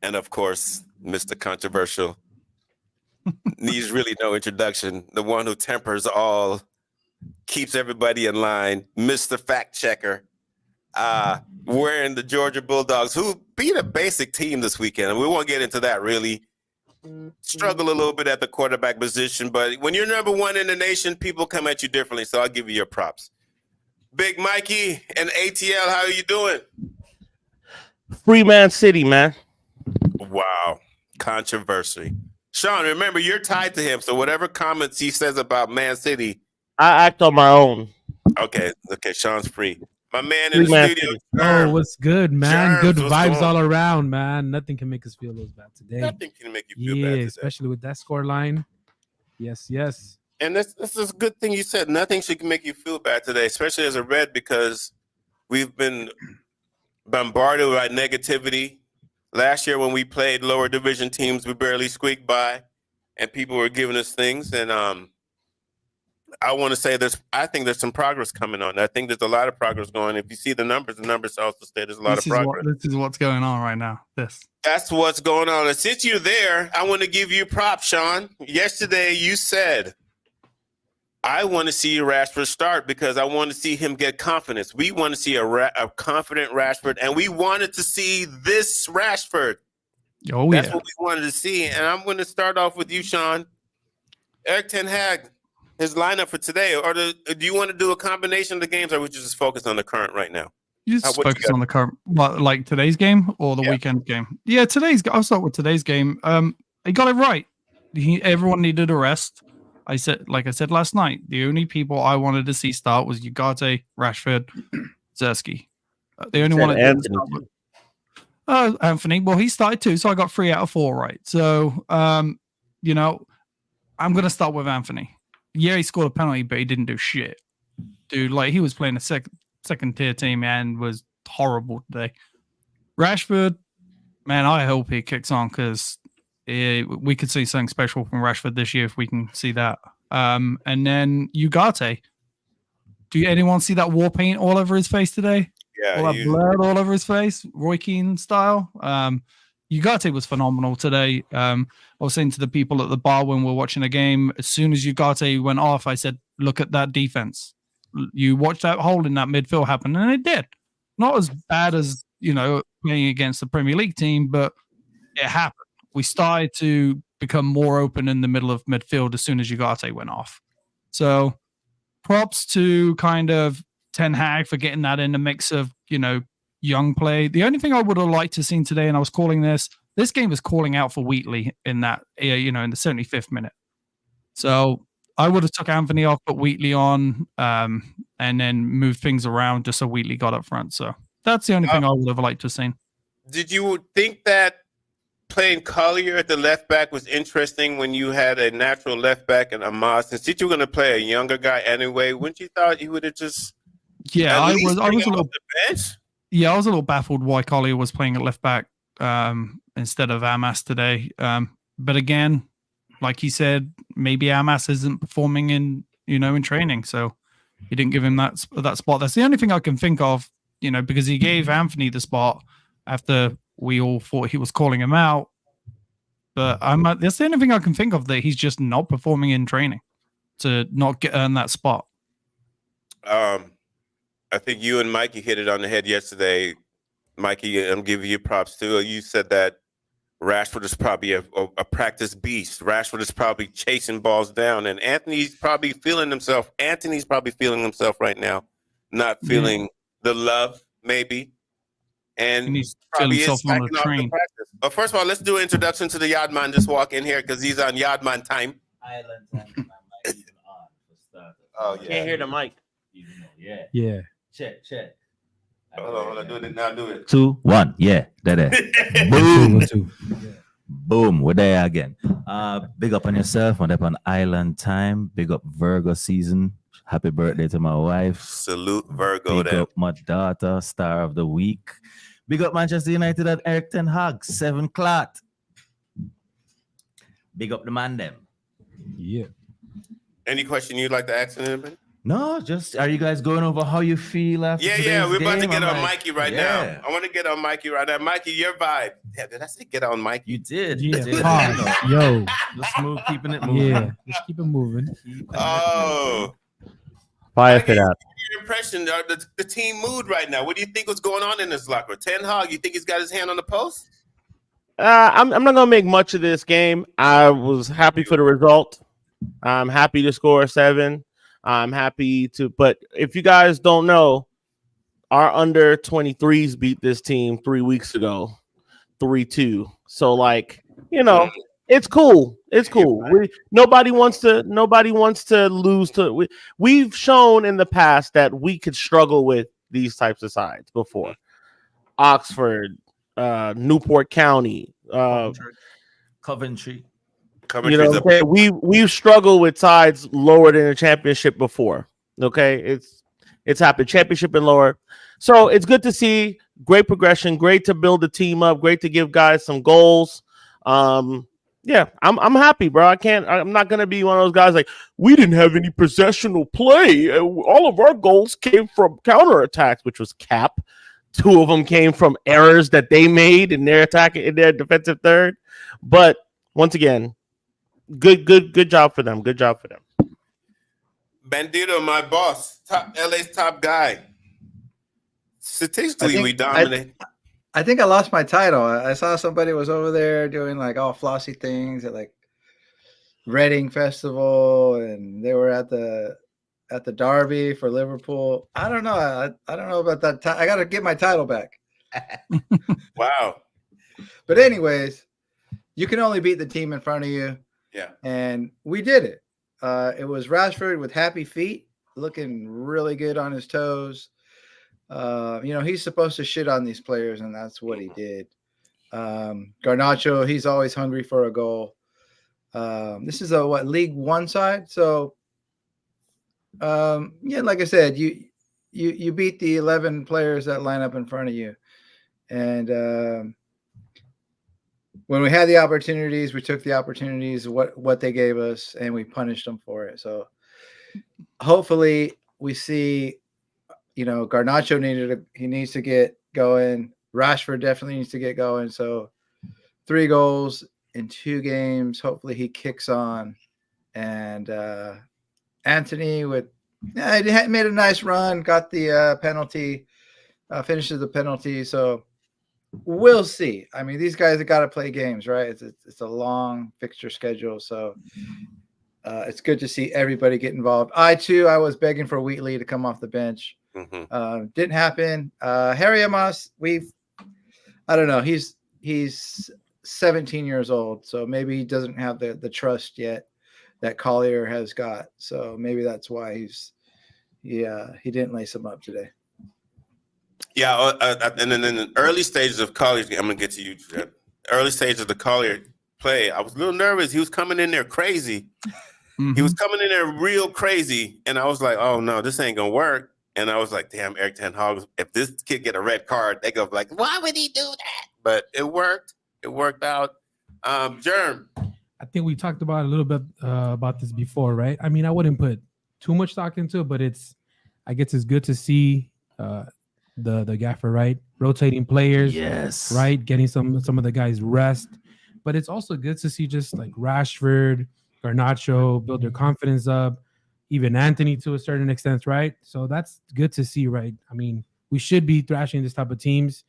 And of course, Mr. Controversial needs really no introduction. The one who tempers all, keeps everybody in line, Mr. Fact Checker, wearing the Georgia Bulldogs, who beat a basic team this weekend. And we won't get into that really. Struggle a little bit at the quarterback position, but when you're number one in the nation, people come at you differently. So I'll give you your props. Big Mikey and ATL, how are you doing? Free Man City, man. Wow. Controversy. Sean, remember, you're tied to him, so whatever comments he says about Man City, I act on my own. Okay, Sean's free. My man in the studio. Oh, what's good, man? Germs, good vibes all around, man. Nothing can make us feel those bad today. Nothing can make you feel bad today. Especially with that score line. Yes. And this is a good thing you said. Nothing should make you feel bad today, especially as a Red, because we've been bombarded by negativity. Last year when we played lower division teams, we barely squeaked by, and people were giving us things. And I want to say I think there's some progress coming on. I think there's a lot of progress going. If you see the numbers also say there's a lot of progress. This is what's going on right now. That's what's going on. And since you're there, I want to give you props, Sean. Yesterday you said, I want to see Rashford start because I want to see him get confidence. We want to see a confident Rashford, and we wanted to see this Rashford. Oh, That's what we wanted to see. And I'm going to start off with you, Sean. Erik ten Hag, his lineup for today, or do you want to do a combination of the games, or would you just focus on the current right now? You just focus on the current, like today's game or the weekend game? Yeah, I'll start with today's game. He got it right. Everyone needed a rest. Like I said last night, the only people I wanted to see start was Ugarte, Rashford, Ząrski. The only one that didn't start was Anthony. Well, he started too, so I got 3 out of 4 right. So, I'm going to start with Anthony. Yeah, he scored a penalty, but he didn't do shit. Dude, he was playing a second tier team and was horrible today. Rashford, man, I hope he kicks on because we could see something special from Rashford this year if we can see that. And then Ugarte. Do anyone see that war paint all over his face today? Yeah. All that blood all over his face, Roy Keane style. Ugarte was phenomenal today. I was saying to the people at the bar when we were watching the game, as soon as Ugarte went off, I said, look at that defense. You watch that hole in that midfield happen, and it did. Not as bad as, playing against the Premier League team, but it happened. We started to become more open in the middle of midfield as soon as Ugarte went off. So props to kind of Ten Hag for getting that in the mix of, young play. The only thing I would have liked to seen today, and I was calling this game was calling out for Wheatley in that, in the 75th minute. So I would have took Anthony off, put Wheatley on, and then moved things around just so Wheatley got up front. So that's the only thing I would have liked to have seen. Did you think that playing Collier at the left back was interesting when you had a natural left back and Ahmad? Since you were going to play a younger guy anyway, wouldn't you thought you would have just I was a little the bench? Yeah, I was a little baffled why Collier was playing at left back instead of Amas today. But again, like he said, maybe Amas isn't performing in training, so he didn't give him that spot. That's the only thing I can think of, because he gave Anthony the spot after we all thought he was calling him out. But that's the only thing I can think of that he's just not performing in training to not earn that spot. I think you and Mikey hit it on the head yesterday. Mikey, I'm giving you props too. You said that Rashford is probably a practice beast. Rashford is probably chasing balls down, and Anthony's probably feeling himself. Anthony's probably feeling himself right now, not feeling the love, maybe. And he's probably feeling himself on the train. But first of all, let's do an introduction to the Yardman. Just walk in here because he's on Yardman time. Island time. My mic even on for starters. Oh yeah. Can't hear the mic. Yeah. Check. Hold on. Do it now. Do it. 2, 1. Yeah, there. Boom. Boom. We're there again. Big up on yourself. On up on Island time. Big up Virgo season. Happy birthday to my wife. Salute Virgo. Big up my daughter, star of the week. Big up Manchester United at Erik ten Hag, 7 clot. Big up the man them. Yeah. Any question you'd like to ask anybody? No, just are you guys going over how you feel after Yeah, today's we're about to game? get I'm on like, Mikey right yeah. now. I want to get on Mikey right now. Mikey, your vibe. Yeah, did I say get on Mikey? You did. Yeah, You did. pause. Yo, Just move, keeping it moving. yeah, just keep it moving. Keeping it Oh, Fire Mikey, for that. your impression of the team mood right now. What do you think was going on in this locker? Ten Hag, you think he's got his hand on the post? I'm not gonna make much of this game. I was happy for the result. I'm happy to score 7. I'm happy to, but if you guys don't know, our under 23s beat this team 3 weeks ago, 3-2. So like, it's cool. It's cool. Nobody wants to lose to. We've shown in the past that we could struggle with these types of sides before. Oxford, Newport County, Coventry. okay, we've struggled with sides lower than the championship before. Okay, it's happened, championship and lower. So it's good to see great progression, great to build the team up, great to give guys some goals. Yeah, I'm happy, bro. I'm not gonna be one of those guys like we didn't have any possessional play. All of our goals came from counterattacks, which was cap. 2 of them came from errors that they made in their attack in their defensive third. But once again, good job for them. Good job for them. Bandito, my boss, LA's top guy. Statistically, we dominate. I think I lost my title. I saw somebody was over there doing like all flossy things at like Reading Festival, and they were at the Derby for Liverpool. I don't know. I don't know about that. I got to get my title back. Wow. But anyways, you can only beat the team in front of you. Yeah. And we did it. It was Rashford with happy feet, looking really good on his toes. He's supposed to shit on these players, and that's what he did. Garnacho, he's always hungry for a goal. This is a League One side, so like I said, you beat the 11 players that line up in front of you, and when we had the opportunities, we took the opportunities, what they gave us, and we punished them for it. So hopefully we see, Garnacho needs to get going. Rashford definitely needs to get going. So 3 goals in 2 games. Hopefully he kicks on. And Anthony he made a nice run, got the penalty, finishes the penalty. So we'll see. I mean, these guys have got to play games, right? It's a long fixture schedule. So it's good to see everybody get involved. I was begging for Wheatley to come off the bench. Mm-hmm. Didn't happen. Harry Amos, I don't know. He's 17 years old, so maybe he doesn't have the trust yet that Collier has got. So maybe that's why he didn't lace him up today. Yeah, and then in the early stages of Collier, I'm gonna get to you. Jeff. Early stages of the Collier play, I was a little nervous. He was coming in there crazy. Mm-hmm. He was coming in there real crazy, and I was like, "Oh no, this ain't gonna work." And I was like, "Damn, Eric Ten Hag, if this kid get a red card, they go like, why would he do that?" But it worked. It worked out. Germ. I think we talked about a little bit about this before, right? I mean, I wouldn't put too much stock into it, but I guess it's good to see the gaffer, right? Rotating players, Yes, right? Getting some of the guys rest, but it's also good to see just like Rashford, Garnacho build their confidence up, even Anthony to a certain extent, right? So that's good to see, right? I mean, we should be thrashing this type of teams.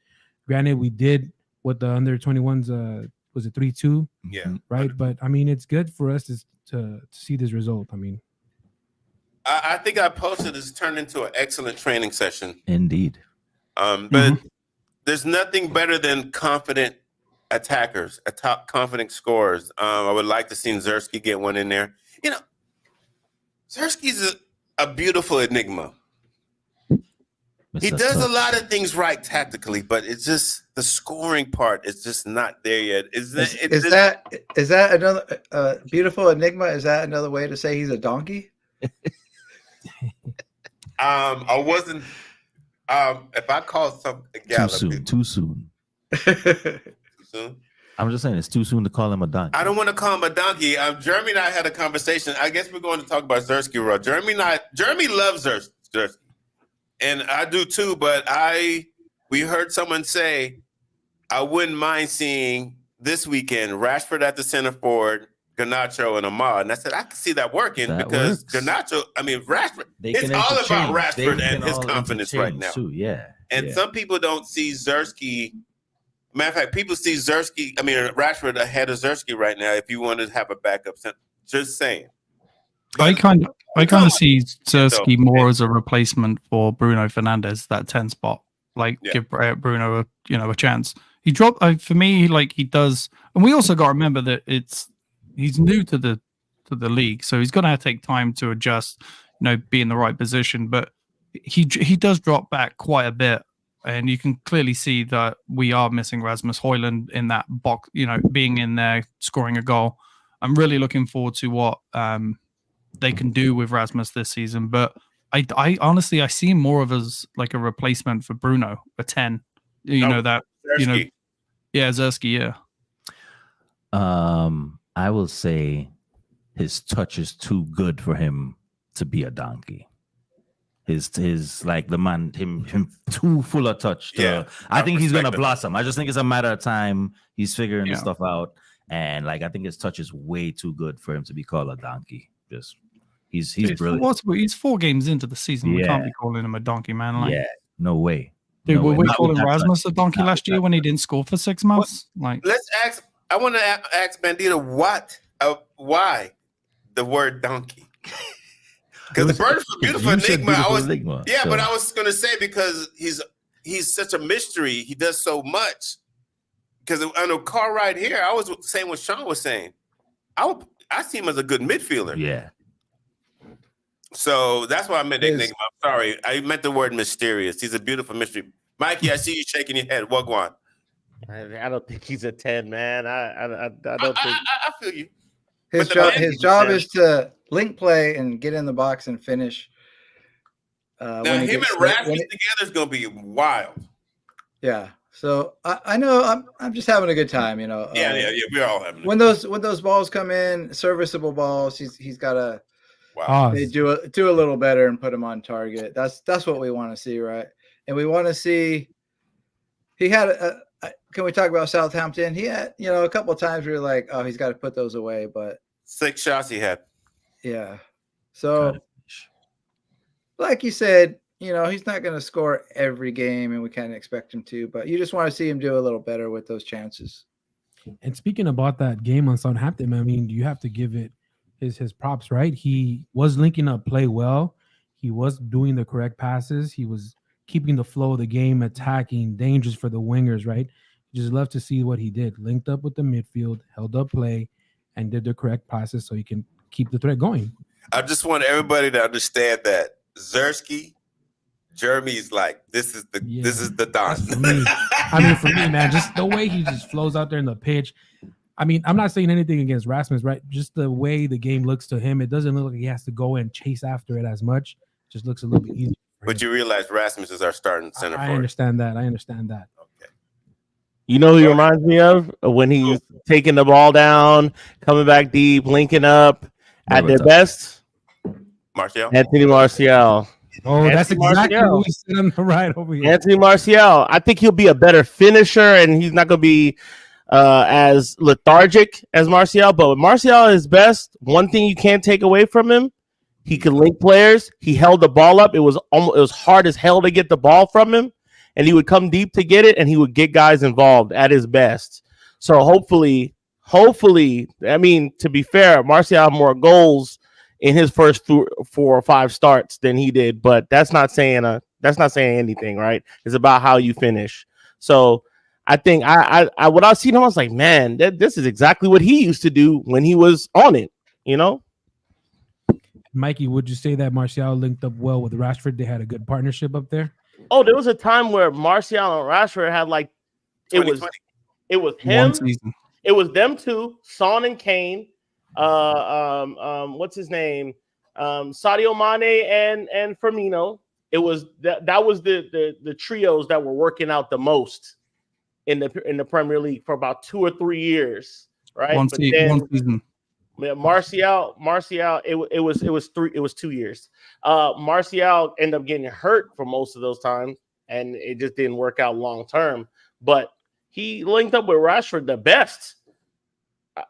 Granted, we did what the under 21s was it 3-2, Yeah. right? But I mean, it's good for us to see this result. I mean, I think I posted this turned into an excellent training session. indeed. But there's nothing better than confident attackers, confident scorers. I would like to see Zersky get one in there. Zersky's a beautiful enigma. He Mr. does a Touch. lot of things right tactically, but it's just the scoring part is just not there yet. Is that another beautiful enigma? Is that another way to say he's a donkey? I wasn't. If I call something Too soon. Too soon. I'm just saying it's too soon to call him a donkey. I don't want to call him a donkey. Jeremy and I had a conversation. I guess we're going to talk about 𝙈𝙀𝙀, Raw. Jeremy loves 𝙈𝙀𝙀, and I do too. But we heard someone say, I wouldn't mind seeing this weekend Rashford at the center forward, Garnacho and Ahmad. And I said I can see that working because Garnacho. I mean Rashford. It's all about Rashford and his confidence right now. Too. Yeah. And some people don't see 𝙈𝙀𝙀. Matter of fact, people see Rashford ahead of 𝙈𝙀𝙀 right now. If you want to have a backup center, just saying. I kind of see 𝙈𝙀𝙀 more as a replacement for Bruno Fernandes, that 10 spot. Give Bruno a chance. He dropped for me like he does, and we also got to remember that he's new to the league, so he's gonna have to take time to adjust, be in the right position. But he does drop back quite a bit, and you can clearly see that we are missing Rasmus Højlund in that box, being in there scoring a goal. I'm really looking forward to what they can do with Rasmus this season, but I honestly I see him more of as like a replacement for Bruno, a 10. 𝙈𝙀𝙀. 𝙈𝙀𝙀, yeah. I will say his touch is too good for him to be a donkey. His like the man, him too full of touch. I think he's gonna blossom. I just think it's a matter of time. He's figuring this stuff out, and I think his touch is way too good for him to be called a donkey. He's brilliant. He's 4 games into the season. We can't be calling him a donkey, man. No way. Dude, were we calling Rasmus a donkey last year when he didn't score for 6 months? Let's ask. I want to ask Bandito why the word donkey? Because the bird is a beautiful enigma. But I was going to say because he's such a mystery. He does so much. Because on the car ride here, I was saying what Sean was saying. I see him as a good midfielder. Yeah. So that's why I meant enigma. I'm sorry. I meant the word mysterious. He's a beautiful mystery. Mikey, I see you shaking your head. Wagwan. I don't think he's a 10, man. I don't think. I feel you. His job is to link play and get in the box and finish. Now him and Rasmus together is going to be wild. Yeah. So I know I'm just having a good time, Yeah, we're all having. When those balls come in, serviceable balls, he's got to. Wow. They do a little better and put him on target. That's what we want to see, right? And we want to see. He had can we talk about Southampton? He had, a couple of times we were like, oh, he's got to put those away, but 6 shots he had. Yeah. So, like you said, he's not going to score every game, and we can't expect him to. But you just want to see him do a little better with those chances. And speaking about that game on Southampton, I mean, you have to give it his props, right? He was linking up play well. He was doing the correct passes. He was keeping the flow of the game, attacking, dangerous for the wingers, right? You just love to see what he did. Linked up with the midfield, held up play, and did the correct passes so he can keep the threat going. I just want everybody to understand that 𝙈𝙀𝙀, Jeremy's like, this is the Don. For me. I mean, for me, man, just the way he just flows out there in the pitch. I mean, I'm not saying anything against Rasmus, right? Just the way the game looks to him, it doesn't look like he has to go and chase after it as much. It just looks a little bit easier. But you realize Rasmus is our starting center forward. I understand that. Okay. You know who he reminds me of? When he's taking the ball down, coming back deep, linking up at their best? Martial? Anthony Martial. Oh, that's exactly what we said on the right over here. Anthony Martial. I think he'll be a better finisher, and he's not going to be as lethargic as Martial. But Martial is best. One thing you can't take away from him, he could link players. He held the ball up. It was hard as hell to get the ball from him, and he would come deep to get it, and he would get guys involved at his best. So hopefully, I mean, to be fair, Martial had more goals in his first 4 or 5 starts than he did, but that's not saying anything, right? It's about how you finish. So I think I when I seen him, I was like, man, this is exactly what he used to do when he was on it, Mikey, would you say that Martial linked up well with Rashford? They had a good partnership up there. Oh, there was a time where Martial and Rashford had it was him. It was them two, Son and Kane. What's his name? Sadio Mane and Firmino. It was that was the trios that were working out the most in the Premier League for about 2 or 3 years, right? One But then season. Martial, it was 2 years. Martial ended up getting hurt for most of those times, and it just didn't work out long term. But he linked up with Rashford the best,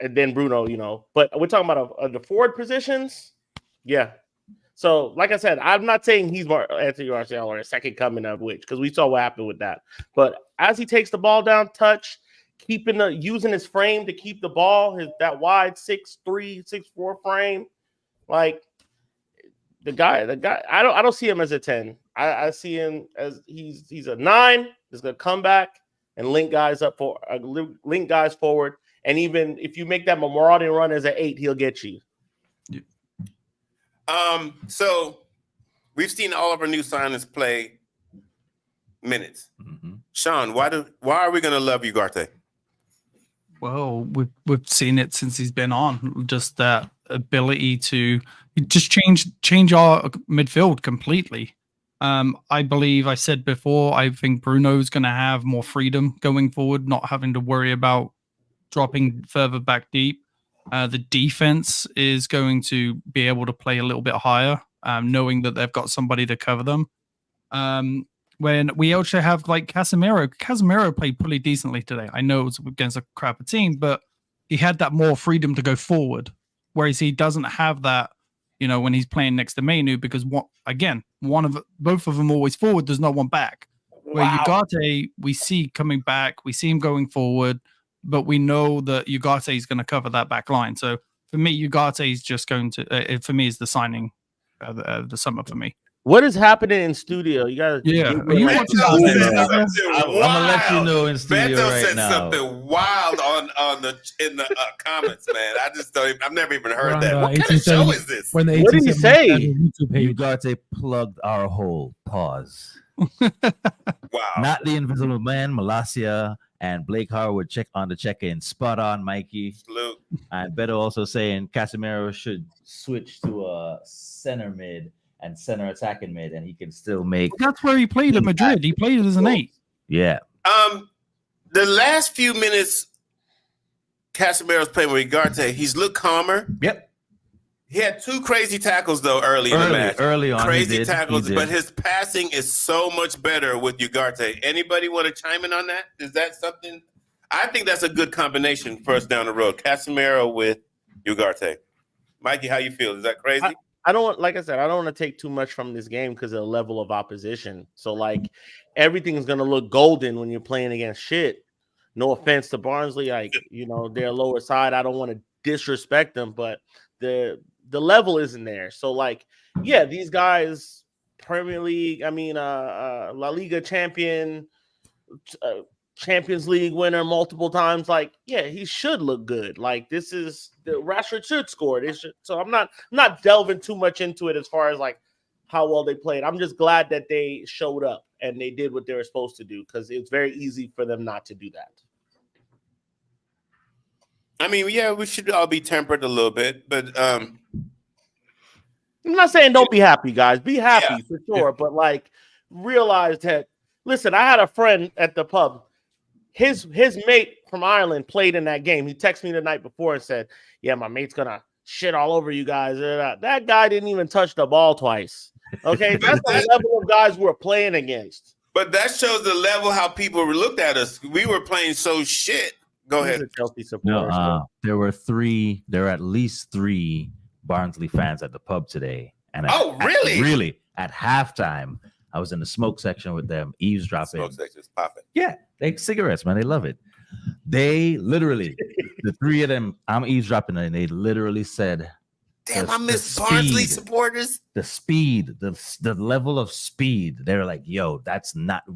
and then Bruno, you know. But we're talking about the forward positions, yeah. So, like I said, I'm not saying he's Anthony Martial or a second coming of which, because we saw what happened with that. But as he takes the ball down, touch, using his frame to keep the ball, that wide 6'3", 6'4" frame, like the guy. I don't see him as a 10. I see him as he's a 9. He's gonna come back and link guys forward. And even if you make that marauding run as an 8, he'll get you. So we've seen all of our new signings play minutes. Sean, why are we gonna love Ugarte? Well, we've seen it since he's been on. Just that ability to just change our midfield completely. I believe I said before, I think Bruno's going to have more freedom going forward, not having to worry about dropping further back deep. The defense is going to be able to play a little bit higher, knowing that they've got somebody to cover them. When we also have like Casemiro played pretty decently today. I know it was against a crapper team, but he had that more freedom to go forward, whereas he doesn't have that, you know, when he's playing next to Mainu, because both of them always forward. There's no one back. Where Ugarte, we see coming back, we see him going forward, but we know that Ugarte is going to cover that back line. So for me, Ugarte is just going to, for me, is the signing the summer for me. What is happening in studio? You guys, Are you watching? I'm gonna let you know in studio Beto right said now. something wild in the comments, man. I just don't. I've never even heard that. What kind of 1870 show is this? When the What did he 1870 say? YouTube page. Ugarte plugged our hole. Pause. Wow. Not the Invisible Man, Malacia, and Blake Harwood on the check-in. Spot on, Mikey. Salute. And Beto also saying Casemiro should switch to a center mid and center attacking mid, and he can still make. That's where he played at Madrid. He played as an 8. Yeah. The last few minutes, Casemiro's playing with Ugarte. He's looked calmer. Yep. He had 2 crazy tackles though early in the match. Early on, Crazy he did, tackles, he did. but his passing is so much better with Ugarte. Anybody want to chime in on that? Is that something? I think that's a good combination for us down the road. Casemiro with Ugarte. Mikey, how you feel? Is that crazy? I don't want to take too much from this game because of the level of opposition. So like everything's gonna look golden when you're playing against shit. No offense to Barnsley, like they're lower side. I don't want to disrespect them, but the level isn't there. So like, yeah, these guys, Premier League, La Liga champion, Champions League winner multiple times. Like, yeah, he should look good. Like, this is the Rashford should score. So I'm not delving too much into it as far as like how well they played. I'm just glad that they showed up and they did what they were supposed to do, because it's very easy for them not to do that. I mean, yeah, we should all be tempered a little bit, but I'm not saying don't be happy, guys. Be happy for sure, but like realize that. Listen, I had a friend at the pub. His mate from Ireland played in that game. He texted me the night before and said, "Yeah, my mate's gonna shit all over you guys." That guy didn't even touch the ball twice. Okay, that's the level of guys we're playing against. But that shows the level how people looked at us. We were playing so shit. Go ahead. Chelsea supporter. No, there were at least 3 Barnsley fans at the pub today. And really? At halftime, I was in the smoke section with them, eavesdropping. Smoke section's popping. Yeah, they cigarettes, man. They love it. They literally, the 3 of them, I'm eavesdropping, and they literally said, "Damn, I miss Barnsley supporters." The speed, the level of speed. They're like, "Yo,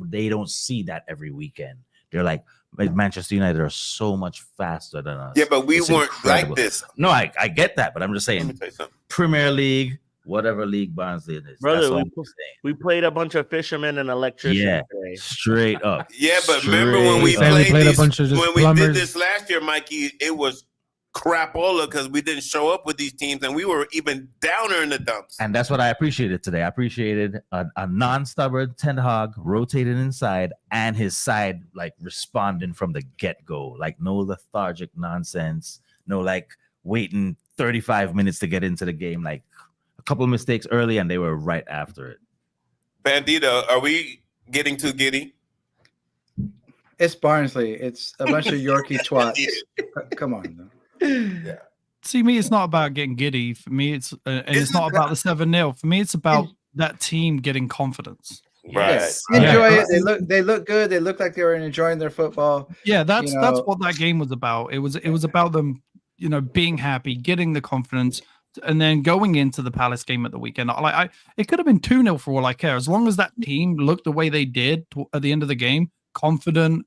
they don't see that every weekend." They're like, Manchester United are so much faster than us. Yeah, but we weren't incredible. like this. No, I get that, but I'm just Let me saying, tell you something. Premier League, whatever league Barnsley is. Brother, that's all I'm saying. we played a bunch of fishermen and electricians today. Straight up. Yeah, but remember when we Straight. played a this, bunch of just when we plumbers. did this last year, Mikey, it was crapola because we didn't show up with these teams, and we were even downer in the dumps. And that's what I appreciated today. I appreciated a non-stubborn Ten Hag rotating inside and his side like responding from the get-go. Like no lethargic nonsense, no like waiting 35 minutes to get into the game. Like a couple of mistakes early and they were right after it. Bandito, are we getting too giddy? It's Barnsley. It's a bunch of Yorkie twats. Come on. Yeah. See, me, it's not about getting giddy. For me, it's and it's not about the 7-0. For me, it's about that team getting confidence. Right. Yes. Enjoy it. They look good. They look like they were enjoying their football. Yeah, that's what that game was about. It was about them, being happy, getting the confidence, and then going into the Palace game at the weekend. It could have been 2-0 for all I care, as long as that team looked the way they did at the end of the game, confident.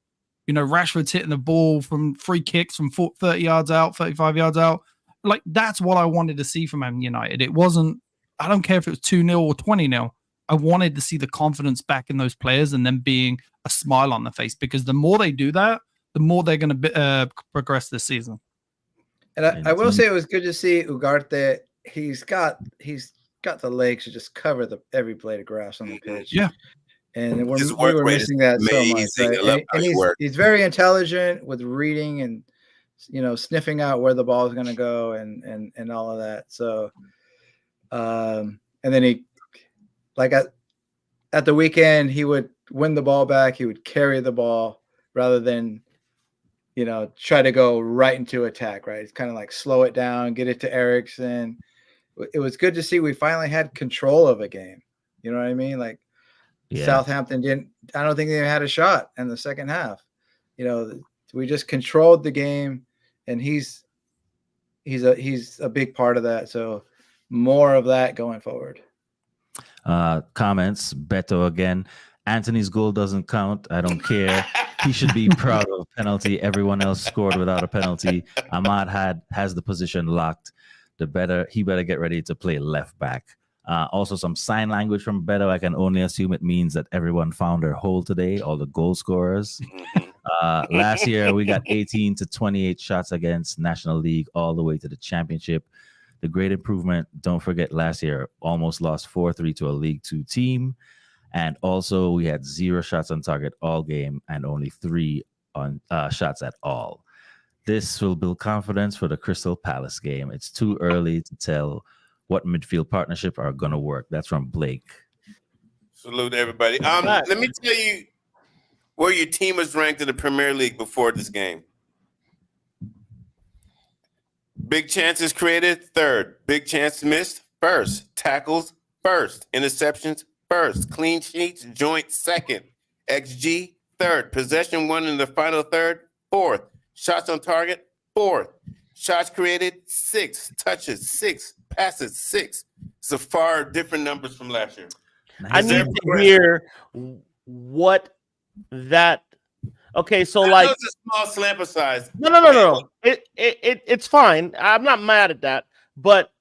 Rashford's hitting the ball from free kicks from 30 yards out, 35 yards out. Like, that's what I wanted to see from Man United. It wasn't, I don't care if it was 2-0 or 20-0. I wanted to see the confidence back in those players and them being a smile on their face, because the more they do that, the more they're going to progress this season. And I will say it was good to see Ugarte. He's got the legs to just cover every blade of grass on the pitch. Yeah. And we were missing that so much. Right? And he's very intelligent with reading and sniffing out where the ball is going to go and all of that. So, and then he, like at the weekend, he would win the ball back. He would carry the ball rather than try to go right into attack. Right, it's kind of like slow it down, get it to Eriksen. It was good to see we finally had control of a game. You know what I mean? Like. Yeah. Southampton didn't. I don't think they had a shot in the second half. We just controlled the game, and he's a big part of that. So more of that going forward. Comments. Beto again. Anthony's goal doesn't count. I don't care. He should be proud of a penalty. Everyone else scored without a penalty. Ahmad has the position locked. He better get ready to play left back. Also, some sign language from Beto. I can only assume it means that everyone found their hole today, all the goal scorers. Last year, we got 18 to 28 shots against National League all the way to the championship. The great improvement, don't forget, last year, almost lost 4-3 to a League 2 team. And also, we had 0 shots on target all game and only 3 on shots at all. This will build confidence for the Crystal Palace game. It's too early to tell what midfield partnership are going to work. That's from Blake. Salute everybody. Let me tell you where your team was ranked in the Premier League before this game. Big chances created, 3rd. Big chances missed, 1st. Tackles, 1st. Interceptions, 1st. Clean sheets, joint, 2nd. XG, 3rd. Possession won in the final 3rd, 4th. Shots on target, 4th. Shots created, 6. Touches, 6. Passes, 6. It's a far different numbers from last year. I need to hear what that. Okay, so like it's a small sample size. No. It's fine. I'm not mad at that, but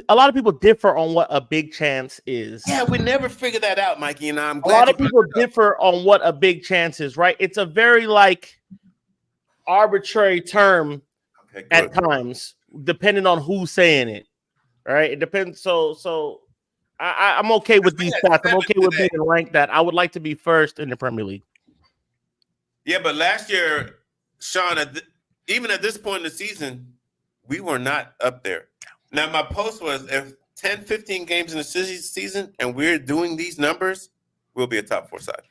a lot of people differ on what a big chance is. Yeah, we never figured that out, Mikey. And I'm glad a lot of people differ on what a big chance is. Right? It's a very arbitrary term at times, depending on who's saying it. Right? It depends. So I'm okay with these stats. I'm okay with being ranked that. I would like to be 1st in the Premier League. Yeah, but last year, Sean, even at this point in the season, we were not up there. Now, my post was, if 10, 15 games in the season and we're doing these numbers, we'll be a top 4 side.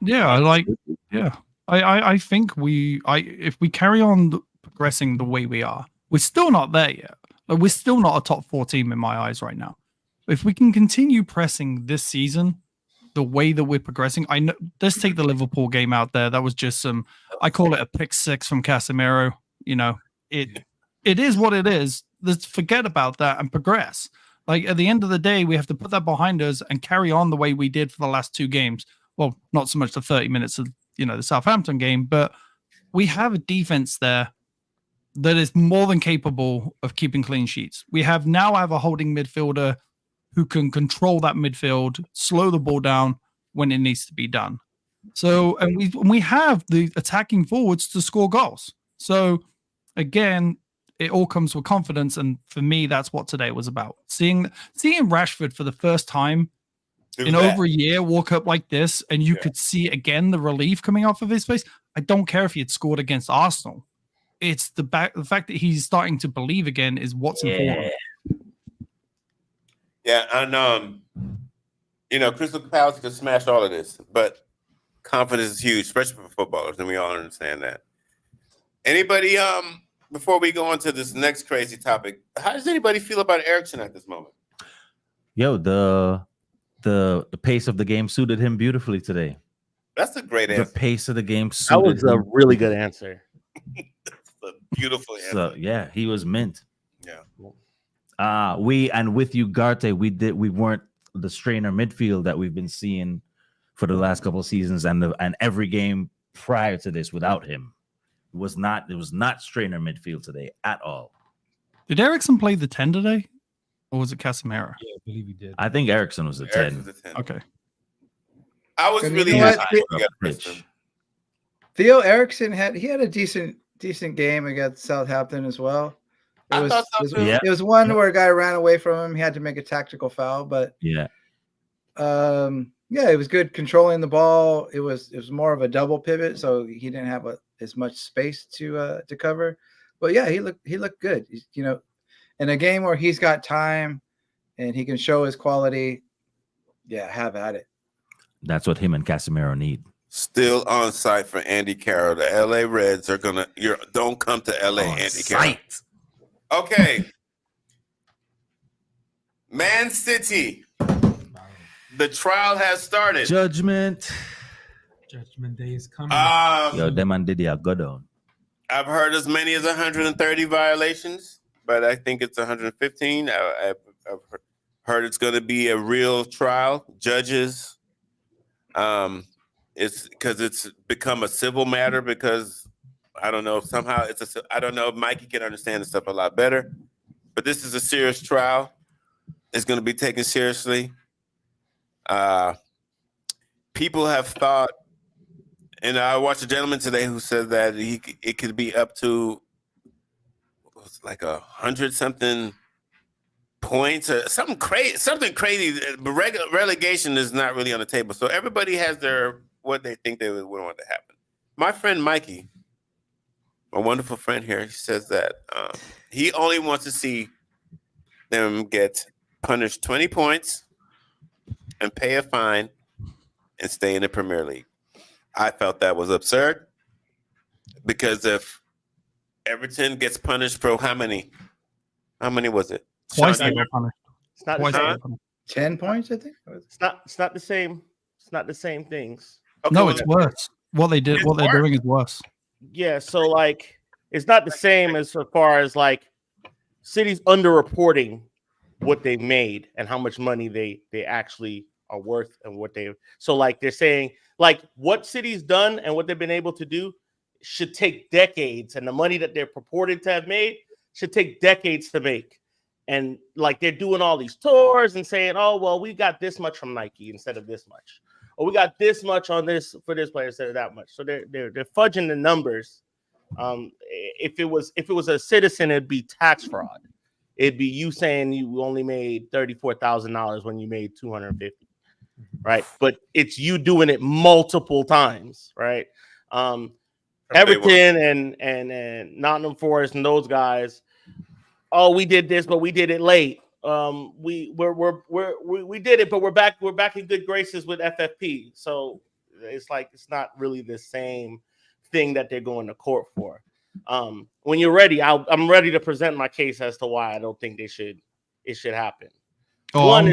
Yeah, I think if we carry on progressing the way we are, we're still not there yet. We're still not a top 4 team in my eyes right now. If we can continue pressing this season the way that we're progressing, I know. Let's take the Liverpool game out there. That was just I call it a pick 6 from Casemiro. It is what it is. Let's forget about that and progress. Like, at the end of the day, we have to put that behind us and carry on the way we did for the last 2 games. Well, not so much the 30 minutes of the Southampton game, but we have a defense there that is more than capable of keeping clean sheets. We now have a holding midfielder who can control that midfield, slow the ball down when it needs to be done. So, and we have the attacking forwards to score goals. So again, it all comes with confidence. And for me, that's what today was about. Seeing Rashford for the first time in over a year walk up like this, and you could see again the relief coming off of his face. I don't care if he had scored against Arsenal. It's the fact that he's starting to believe again is what's important. Yeah, and Crystal Palace could smash all of this, but confidence is huge, especially for footballers, and we all understand that. Anybody, before we go on to this next crazy topic, how does anybody feel about Eriksen at this moment? Yo, the pace of the game suited him beautifully today. That's a great answer. The pace of the game That suited was a him. really good answer. That's a beautiful answer. So yeah, he was mint. Yeah. With ugarte, we weren't the strainer midfield that we've been seeing for the last couple of seasons, and every game prior to this without him. It was not strainer midfield today at all. Did Eriksen play the 10 today? Or was it Casemiro? Yeah, I believe he did. I think Eriksen was the 10. Okay. I was And really you know what? happy. Theo Eriksson had a decent game against Southampton as well. I thought so too. Yeah. It was one where a guy ran away from him. He had to make a tactical foul, but Yeah. it was good controlling the ball. It was more of a double pivot, so he didn't have as much space to cover. But yeah, he looked good. In a game where he's got time and he can show his quality, have at it. That's what him and Casemiro need. Still on site for Andy Carroll. The LA Reds are gonna. Don't come to LA, Andy Carroll. Okay. Man City. The trial has started. Judgment Day is coming. Yo, them and Diddy are good on. I've heard as many as 130 violations, but I think it's 115. I've heard it's going to be a real trial. Judges, it's because it's become a civil matter because I don't know if somehow I don't know if Mikey can understand this stuff a lot better, but this is a serious trial. It's going to be taken seriously. People have thought, and I watched a gentleman today who said that it could be up to like 100-something points or something crazy. But relegation is not really on the table, so everybody has what they think they would want to happen. My friend Mikey, my wonderful friend here, he says that he only wants to see them get punished 20 points and pay a fine and stay in the Premier League. I felt that was absurd because if Everton gets punished for how many was it? Twice Sean, they got punished. It's not Twice the they same. got punished. 10 points, I think. It's not the same. It's not the same things. okay, No, well, it's worse. What they're doing is worse. Yeah, so like it's not the same as far as like cities underreporting what they made and how much money they actually are worth and what they. So like they're saying like what city's done and what they've been able to do should take decades, and the money that they're purported to have made should take decades to make. And like they're doing all these tours and saying, oh well, we got this much from Nike instead of this much, or we got this much on this for this player instead of that much. So they're fudging the numbers. If it was a citizen, it'd be tax fraud. It'd be you saying you only made $34,000 when you made $250,000, right? But it's you doing it multiple times, right? Everton and Nottingham Forest and those guys. Oh, we did this, but we did it late. We did it, but we're back in good graces with FFP. So it's like it's not really the same thing that they're going to court for. When you're ready, I'm ready to present my case as to why I don't think it should happen. Oh, I'm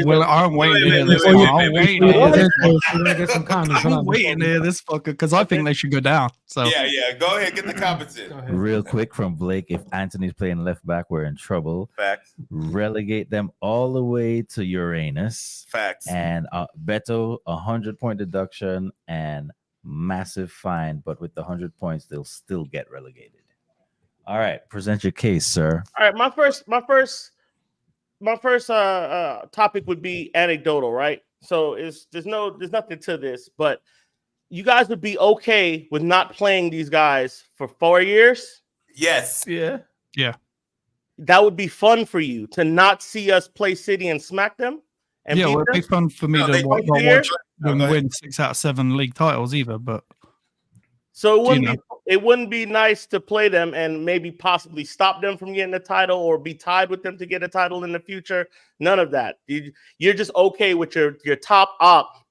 waiting to hear this one. I'm waiting to hear this one. We're gonna get some comments. I'm waiting to hear this fucker because I think they should go down. So yeah. Go ahead, get the comments in. Real quick from Blake, if Anthony's playing left back, we're in trouble. Facts. Relegate them all the way to Uranus. Facts. And Beto, 100-point deduction and massive fine. But with the 100 points, they'll still get relegated. All right, present your case, sir. All right, my first topic would be anecdotal, right? So there's nothing to this, but you guys would be okay with not playing these guys for 4 years? Yes. Yeah. Yeah. That would be fun for you to not see us play City and smack them and Yeah, beat well, it'd them. be fun for me No, to they not don't care. watch them No, go win 6 out of 7 league titles either. But So You it wouldn't be nice to play them and maybe possibly stop them from getting a title or be tied with them to get a title in the future. None of that. You're just okay with your top op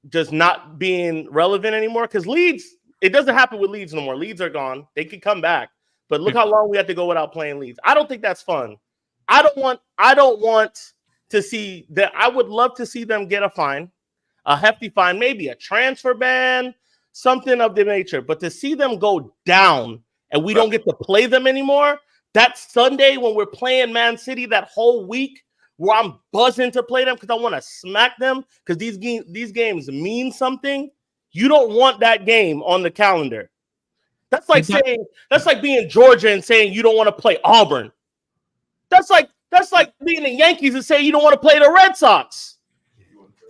just not being relevant anymore. Because Leeds, it doesn't happen with Leeds no more. Leeds are gone. They could come back. But look how long we have to go without playing Leeds. I don't think that's fun. I don't want to see that. I would love to see them get a fine, a hefty fine, maybe a transfer ban, something of the nature. But to see them go down and we don't get to play them anymore, that Sunday when we're playing Man City, that whole week where I'm buzzing to play them because I want to smack them because these games mean something. You don't want that game on the calendar. That's like being Georgia and saying you don't want to play Auburn. That's like being the Yankees and saying you don't want to play the Red Sox.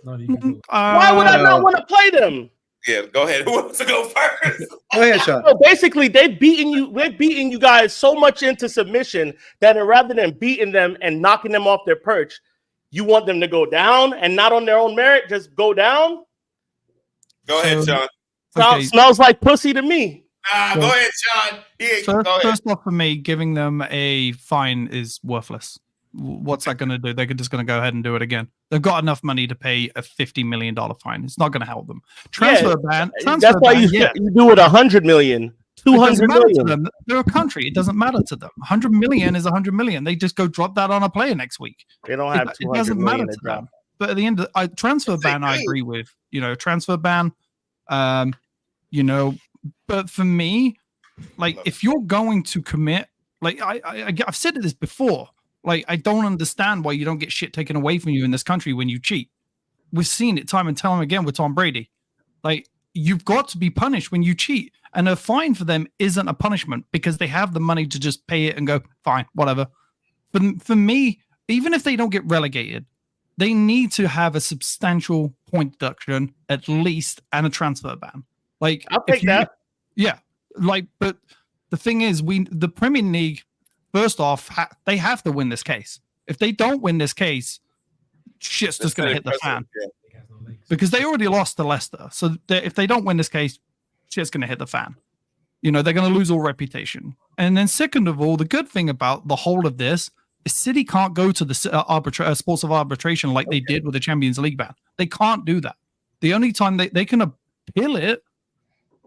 Why would I not want to play them? Yeah, go ahead. Who wants to go first? Go ahead, Sean. So basically, they've beaten you guys so much into submission that rather than beating them and knocking them off their perch, you want them to go down and not on their own merit, just go down? Go ahead, Sean. Okay. Smells like pussy to me. Go ahead, Sean. Go ahead. First off, for me, giving them a fine is worthless. What's that going to do? They're just going to go ahead and do it again. They've got enough money to pay a $50 million fine. It's not going to help them. Transfer ban. That's why you do it 100 million, 200 million. Them. They're a country. It doesn't matter to them. 100 million is 100 million. They just go drop that on a player next week. They don't have it doesn't matter to them. But at the end of transfer ban, I agree with. Transfer ban. But for me, like if you're going to commit, like I've said this before. Like, I don't understand why you don't get shit taken away from you in this country when you cheat. We've seen it time and time again with Tom Brady. Like, you've got to be punished when you cheat. And a fine for them isn't a punishment because they have the money to just pay it and go, fine, whatever. But for me, even if they don't get relegated, they need to have a substantial point deduction at least and a transfer ban. Like, I'll take that. Yeah. Like, but the thing is, the Premier League, first off, they have to win this case. If they don't win this case, shit's just going to hit the fan. Because they already lost to Leicester. So if they don't win this case, shit's going to hit the fan. They're going to lose all reputation. And then second of all, the good thing about the whole of this is City can't go to the sports of arbitration like they did with the Champions League ban. They can't do that. The only time they can appeal it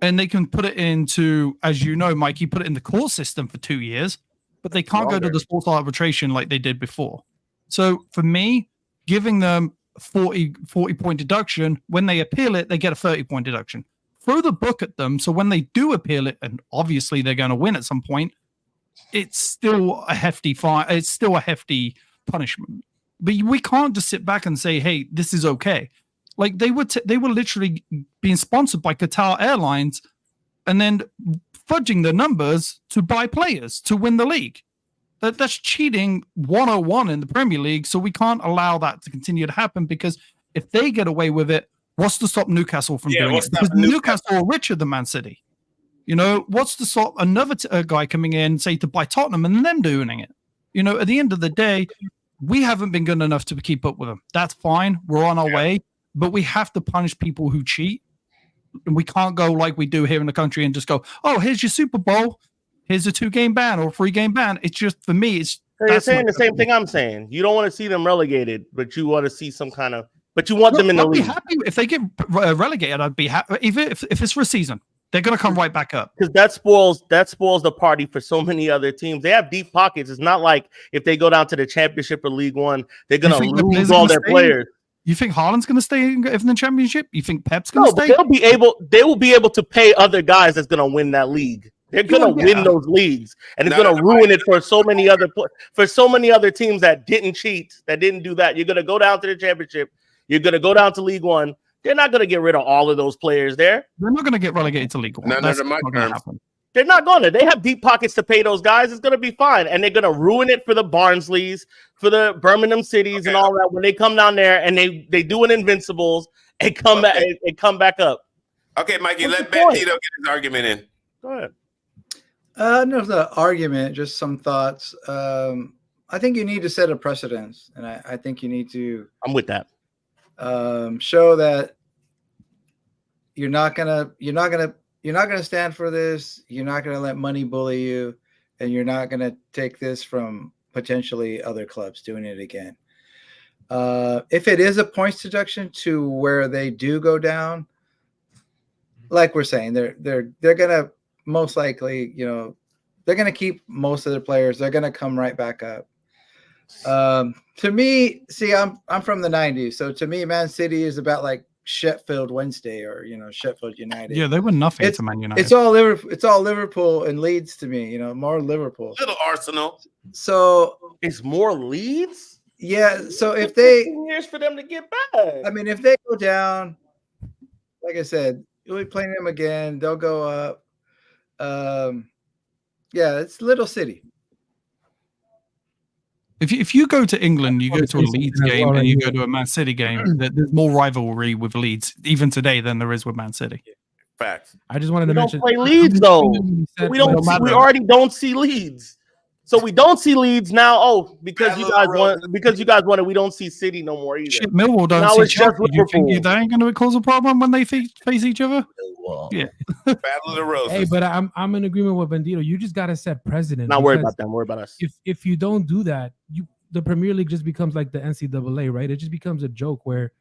and they can put it into, as you know, Mikey, put it in the court system for 2 years. But they can't go to the sports arbitration like they did before. So for me, giving them 40 point deduction, when they appeal it, they get a 30-point deduction. Throw the book at them. So when they do appeal it, and obviously they're going to win at some point, it's still a hefty fine. It's still a hefty punishment. But we can't just sit back and say, hey, this is okay. Like they were literally being sponsored by Qatar Airlines and then fudging the numbers to buy players to win the league. That's cheating 101 in the Premier League. So we can't allow that to continue to happen because if they get away with it, what's to stop Newcastle from doing it? Because Newcastle are richer than Man City. What's to stop another guy coming in, say, to buy Tottenham and them doing it? At the end of the day, we haven't been good enough to keep up with them. That's fine. We're on our way. But we have to punish people who cheat. And we can't go like we do here in the country and just go, oh, here's your Super Bowl. Here's a 2-game ban or a 3-game ban. It's just, for me, they're saying the same thing I'm saying. You don't want to see them relegated, but you want to see some kind of, but you want them in the league. I'd be happy if they get relegated. I'd be happy. Even if it's for a season, they're going to come right back up. Because that spoils the party for so many other teams. They have deep pockets. It's not like if they go down to the Championship or League One, they're going to lose all their players. You think Haaland's going to stay in the Championship? You think Pep's going to stay? They will be able to pay other guys that's going to win that league. They're going to win those leagues, and it's going to ruin it for so many other teams that didn't cheat, that didn't do that. You're going to go down to the Championship. You're going to go down to League One. They're not going to get rid of all of those players there. They're not going to get relegated to League One. That's not going to happen. They're not going to. They have deep pockets to pay those guys. It's going to be fine. And they're going to ruin it for the Barnsleys, for the Birmingham Cities and all that when they come down there and they do an Invincibles and come back up. Okay, Mikey, let Bandito get his argument in. Go ahead. No, the argument, just some thoughts. I think you need to set a precedence, and I think you need to I'm with that. show that you're not gonna stand for this. You're not gonna let money bully you, and you're not gonna take this from potentially other clubs doing it again. If it is a points deduction to where they do go down, like we're saying, they're gonna most likely, they're gonna keep most of their players. They're gonna come right back up. To me, see, I'm from the 90s, so to me, Man City is about like Sheffield Wednesday or Sheffield United. Yeah, they were nothing to Man United. It's all Liverpool and Leeds to me. More Liverpool. Little Arsenal. So It's more Leeds. yeah. So if they, years for them to get back. I mean, if they go down, like I said, you'll be playing them again. They'll go up. Yeah, it's little city. If you go to England, you go to a Leeds as game well, and you yeah. go to a Man City game, there's more rivalry with Leeds even today than there is with Man City. Facts. I just wanted to We don't mention play Leeds though. We We don't. We already don't see Leeds. So we don't see Leeds now. Oh, because you guys want it. We don't see City no more either. Shit, Millwall don't Now see it's just Chelsea. Do you think Liverpool. that ain't going to cause a problem when they face each other? Yeah. Battle of the Roses. Hey, but I'm in agreement with Bandito. You just gotta set precedent. Not worry because about them. Worry about us. If you don't do that, the Premier League just becomes like the NCAA, right? It just becomes a joke where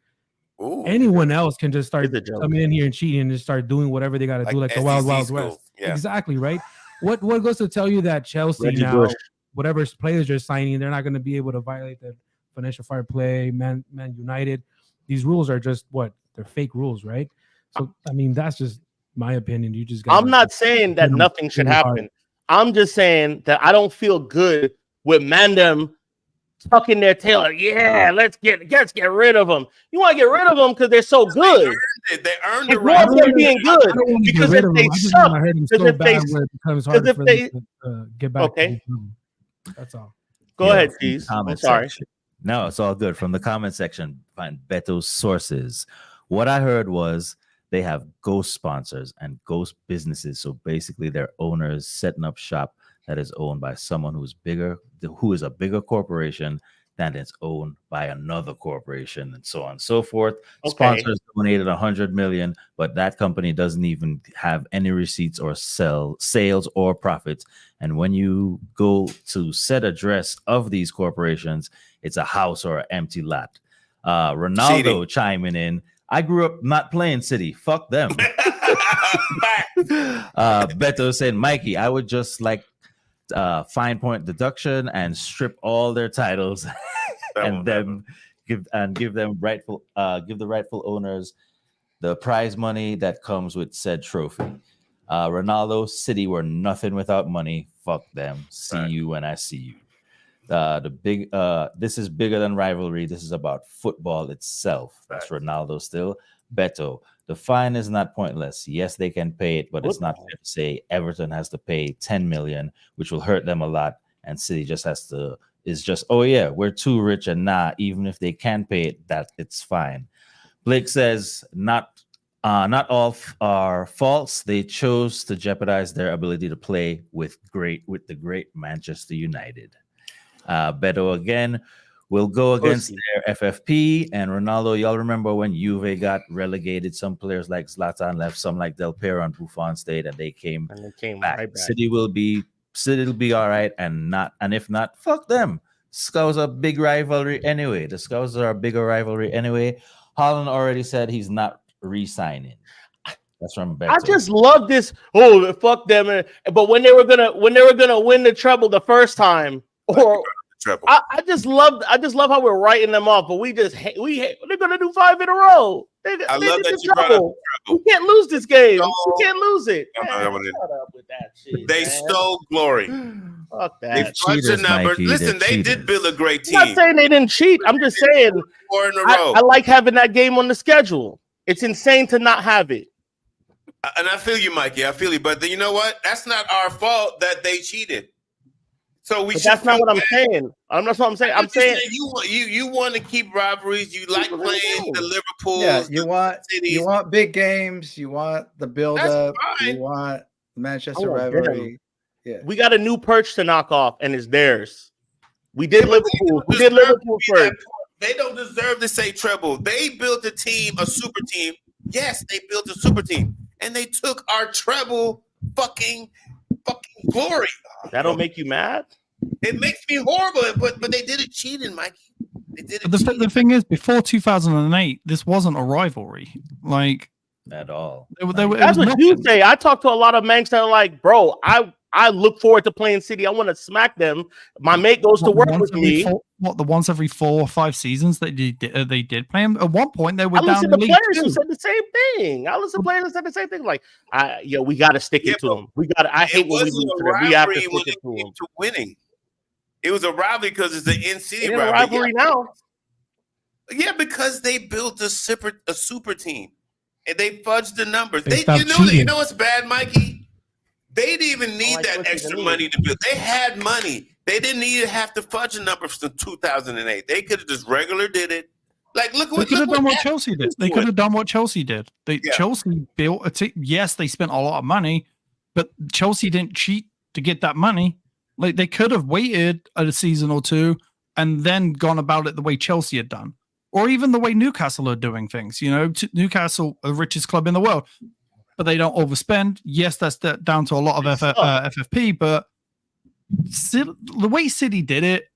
Ooh. anyone else can just start It's a joke. coming in here and cheating and just start doing whatever they got to do, like the Wild SEC Wild school. West. Yeah. Exactly, right? What goes to tell you that Chelsea Reggie now, Bush. whatever players they're signing, they're not going to be able to violate the financial fair play, Man United. These rules are just they're fake rules, right? So I mean, that's just my opinion. You just I'm not saying that nothing should happen. I'm just saying that I don't feel good with Mandem tucking their tail. Like, yeah, let's get rid of them. You want to get rid of them because they're so good. They earned It's the more right. of them being good because if they suck, it becomes hard for them to get back. Okay. To each other. That's all. Go ahead, please. I'm Comment sorry. section. No, it's all good. From the comment section, find Beto's sources. What I heard was they have ghost sponsors and ghost businesses. So basically, their owners setting up shop that is owned by someone who is a bigger corporation than it's owned by another corporation, and so on and so forth. Okay. Sponsors donated 100 million, but that company doesn't even have any receipts or sales or profits. And when you go to set address of these corporations, it's a house or an empty lot. Ronaldo chiming in. I grew up not playing City. Fuck them. Beto said, Mikey, I would just like fine point deduction and strip all their titles and then give the rightful owners the prize money that comes with said trophy. Ronaldo, City were nothing without money. Fuck them. See you when I see you. This is bigger than rivalry. This is about football itself. That's Ronaldo still. Beto, the fine is not pointless. Yes, they can pay it, but it's not fair to say Everton has to pay 10 million, which will hurt them a lot, and City oh yeah, we're too rich, and even if they can pay it, that it's fine. Blake says not all are false. They chose to jeopardize their ability to play with the great Manchester United. Beto again will go against their FFP and Ronaldo. Y'all remember when Juve got relegated? Some players like Zlatan left, some like Del Piero and Buffon stayed, and they came back. Right back. City will be all right, and if not, fuck them. Scouse are a big rivalry anyway. The Scouse are a bigger rivalry anyway. Holland already said he's not re-signing. That's from Beto. I just love this. Oh, fuck them! But when they were gonna win the treble the first time, or I just love how we're writing them off. But we hate. They're gonna do 5 in a row. I love that you brought up the treble. We can't lose this game. We can't lose it. Man, shut up with that shit. They stole glory. Fuck that. They crunched the number. Listen, they did build a great team. I'm not saying they didn't cheat. I'm just saying 4 in a row. I like having that game on the schedule. It's insane to not have it. And I feel you, Mikey. I feel you. But you know what? That's not our fault that they cheated. So that's not what I'm saying. That's what I'm saying. I'm saying you want to keep rivalries. You like playing the Liverpool. Yeah, you want big games. You want the build up. You want the Manchester rivalry. Yeah. We got a new perch to knock off, and it's theirs. We did Yeah, but Liverpool. We they did don't deserve Liverpool to be that first. poor. They don't deserve to say treble. They built a team, a super team. Yes, they built a super team, and they took our treble fucking glory. That don't make you mad? It makes me horrible, but they did it cheating, Mikey. They did it. But cheating. the thing is, before 2008, this wasn't a rivalry. Like At all. it was That's what you nothing. say. I talk to a lot of Mancs that are like, bro, I look forward to playing City. I want to smack them. My mate goes to work with me. The once every 4 or 5 seasons that they did play him. At one point, they were I down listen in to League players who 2. said the same thing. I listen to players who said the same thing. Like, we got to stick it to them. We got. I hate when we lose to them. We have to stick it to them. To winning. It was a rivalry because it's the in-city It's a rivalry. rivalry now. Yeah, because they built a super team, and they fudged the numbers. They You stopped know cheating. what's bad, Mikey? They didn't even need like that pushing extra the money to build. They had money. They didn't need to have to fudge the numbers from 2008. They could have just regular did it. Like, look They what could have done what that- Chelsea did. They could have done what Chelsea did. Yeah. Chelsea built a team. Yes, they spent a lot of money, but Chelsea didn't cheat to get that money. Like they could have waited a season or two and then gone about it the way Chelsea had done, or even the way Newcastle are doing things. You know, Newcastle, the richest club in the world, but they don't overspend. Yes, that's down to a lot of FFP, but the way City did it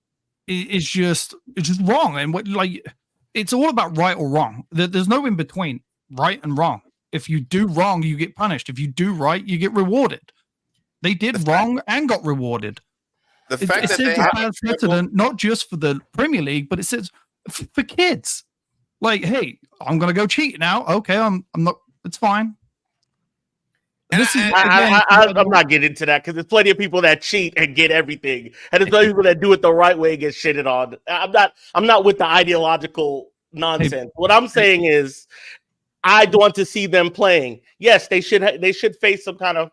is just wrong. And it's all about right or wrong. There's no in between right and wrong. If you do wrong, you get punished. If you do right, you get rewarded. They did wrong and got rewarded. The fact It that sets they a have bad precedent, not just for the Premier League, but it says for kids. Like, hey, I'm gonna go cheat now. Okay, I'm not. It's fine. And This is I'm not getting into that because there's plenty of people that cheat and get everything, and there's plenty of people that do it the right way and get shitted on. I'm not with the ideological nonsense. What I'm saying is, I want to see them playing. Yes, they should face some kind of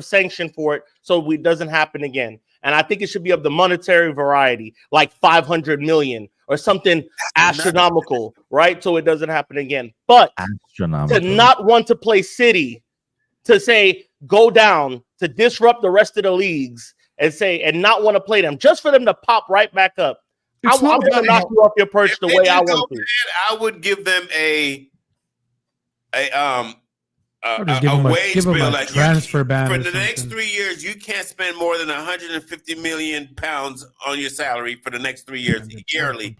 sanction for it, so it doesn't happen again. And I think it should be of the monetary variety, like 500 million or something astronomical, right? So it doesn't happen again. But to not want to play City, to say go down, to disrupt the rest of the leagues, and not want to play them, just for them to pop right back up. I'm going to knock you off your perch the way I want to. I would give them a wage bill, like transfer ban for or the next something. 3 years. You can't spend more than 150 million pounds on your salary for the next 3 years yearly.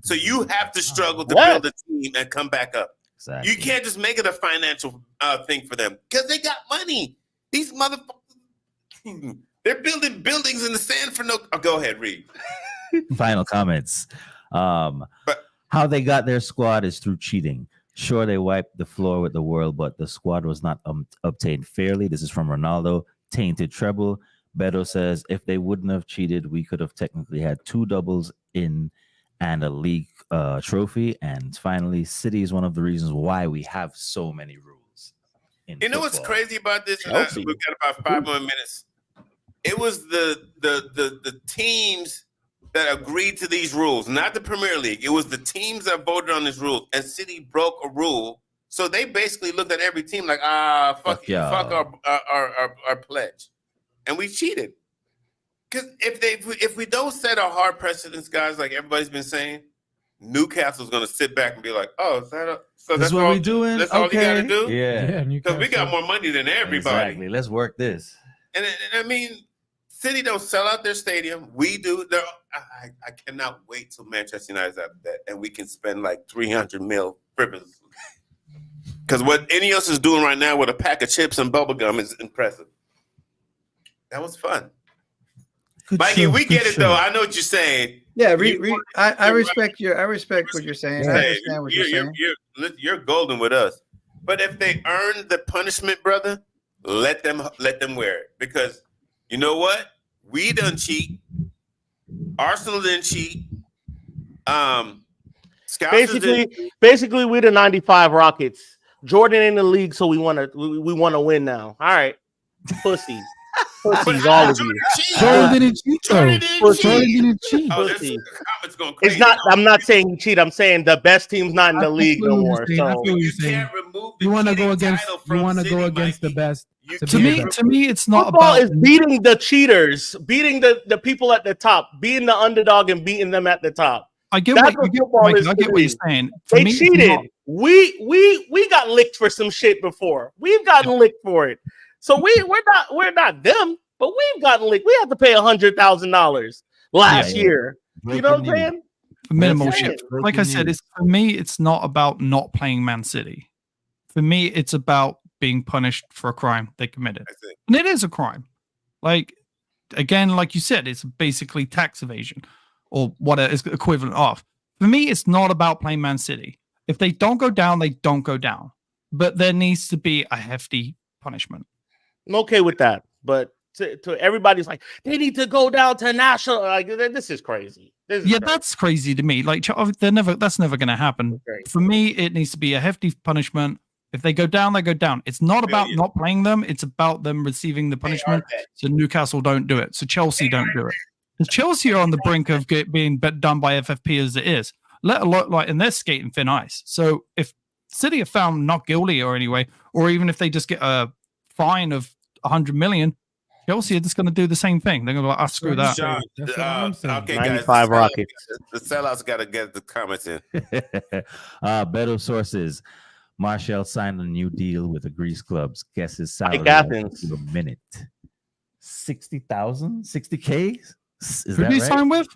So you have to struggle to build a team and come back up. Exactly. You can't just make it a financial thing for them because they got money. These motherfuckers, they're building buildings in the sand for no. Oh, go ahead, Reed. Final comments. How they got their squad is through cheating. Sure, they wiped the floor with the world, but the squad was not obtained fairly. This is from Ronaldo. Tainted treble. Beto says, if they wouldn't have cheated, we could have technically had 2 doubles in and a league trophy. And finally, City is one of the reasons why we have so many rules. You know what's crazy about this? We've got about 5 more minutes. It was the teams that agreed to these rules, not the Premier League. It was the teams that voted on this rule, and City broke a rule. So they basically looked at every team like, fuck our pledge, and we cheated. Because if we don't set a hard precedence, guys, like everybody's been saying, Newcastle's going to sit back and be like, oh, that's what we're doing? That's all you got to do? Yeah. Because we got more money than everybody. Exactly. Let's work this. And I mean, City don't sell out their stadium. We do. I cannot wait till Manchester United's out of that, and we can spend like 300 mil frivolously. Because what Ineos is doing right now with a pack of chips and bubble gum is impressive. That was fun. Mikey, we get it though. I know what you're saying. Yeah, I respect what you're saying. I understand what you're saying. You're golden with us. But if they earn the punishment, brother, let them wear it. Because you know what? We done cheat. Arsenal didn't cheat. Basically, we're the '95 Rockets. Jordan in the league, so we want to win now. All right, pussies, all of you. Jordan didn't cheat though. Jordan didn't cheat. Oh, it's not. I'm not saying you cheat. I'm saying the best team's not in the league no more. So you want to go against. You want to go against the best. You To To can't- me, it's not Football about. is beating the cheaters, beating the people at the top, being the underdog and beating them at the top. I get That's what you what football Mike, is I to get what you're me. saying. For They me, it's cheated. not- We got licked for some shit before. We've gotten licked for it. So we're not them, but we've gotten licked. We had to pay $100,000 last Yeah. year. You know what I'm Breaking news. saying? minimal That's shit. it. Like I said, Breaking it's for me, it's not about not playing Man City. For me, it's about being punished for a crime they committed. That's it. And it is a crime. Like, again, like you said, it's basically tax evasion or what it is equivalent of. For me, it's not about playing Man City. If they don't go down, they don't go down. But there needs to be a hefty punishment. I'm okay with that. But to everybody's like, they need to go down to national. Like, this is crazy. This is Yeah, crazy. that's crazy to me. Like, that's never going to happen. Crazy. For me, it needs to be a hefty punishment. If they go down, they go down. It's not about Million. not playing them. It's about them receiving the punishment. So Newcastle don't do it. So Chelsea don't do it. Because Chelsea are on the brink of being done by FFP as it is. Let alone like, and they're skating thin ice. So if City are found not guilty or anyway, or even if they just get a fine of 100 million, Chelsea are just going to do the same thing. They're going to be like, screw that. Sean, That's what I'm saying. okay, 95 guys, Rockets. The sellouts got to get the comments in. Better sources. Martial signed a new deal with the Greece clubs. Guess his salary Mike Athens. to a minute. 60,000? 60K? Is Who that do you right? sign with?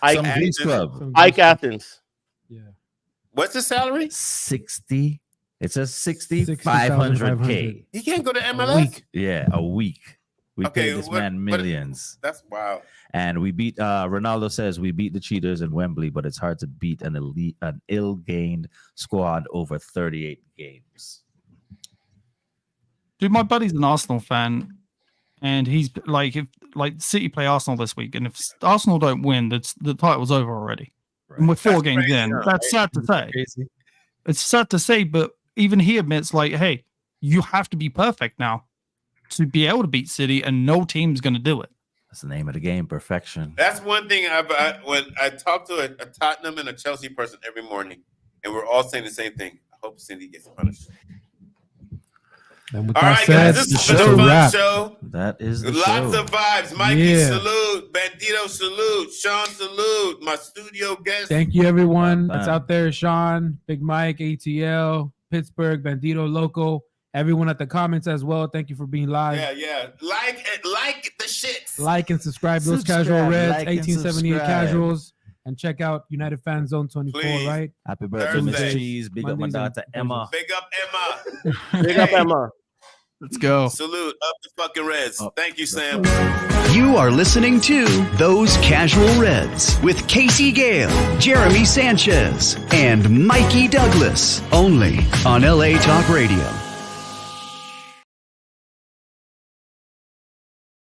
Ike, Some Greece club. Some Ike good- Athens. Yeah. What's his salary? 60. It says 60, 60,500. 500K. He can't go to A MLS. week. Yeah, a week. We Okay, paid this what- man what- millions. That's wild. And we beat Ronaldo says we beat the cheaters in Wembley, but it's hard to beat an ill-gained squad over 38 games. Dude, my buddy's an Arsenal fan, and he's like, if like City play Arsenal this week, and if Arsenal don't win, the title's over already. And we're 4 That's games crazy, in. huh? That's sad to say. Crazy. It's sad to say, but even he admits, like, hey, you have to be perfect now to be able to beat City, and no team's going to do it. That's the name of the game, perfection. That's one thing. When I talk to a Tottenham and a Chelsea person every morning, and we're all saying the same thing. I hope Cindy gets punished. And with All that right, said, guys, this the is show a fun wrap. show. That is the Lots show. of vibes. Mikey, Yeah. salute. Bandito, salute. Sean, salute. My studio guest. Thank you, everyone Bam, that's bam. out there. Sean, Big Mike, ATL, Pittsburgh, Bandito, Local, everyone at the comments as well. Thank you for being live. Yeah. Like the shit. Like and subscribe to those Subscribe, Casual Reds, like and 1878 subscribe. Casuals, and check out United Fan Zone 24, Please. right? Happy birthday, Miss Thursday. Cheese. Big up my Mondays and daughter, Emma. Big up Emma. Big up Hey. Emma. Let's go. Salute. Up the fucking Reds. Up. Thank you, Sam. You are listening to Those Casual Reds with Casey Gale, Jeremy Sanchez, and Mikey Douglas, only on LA Talk Radio.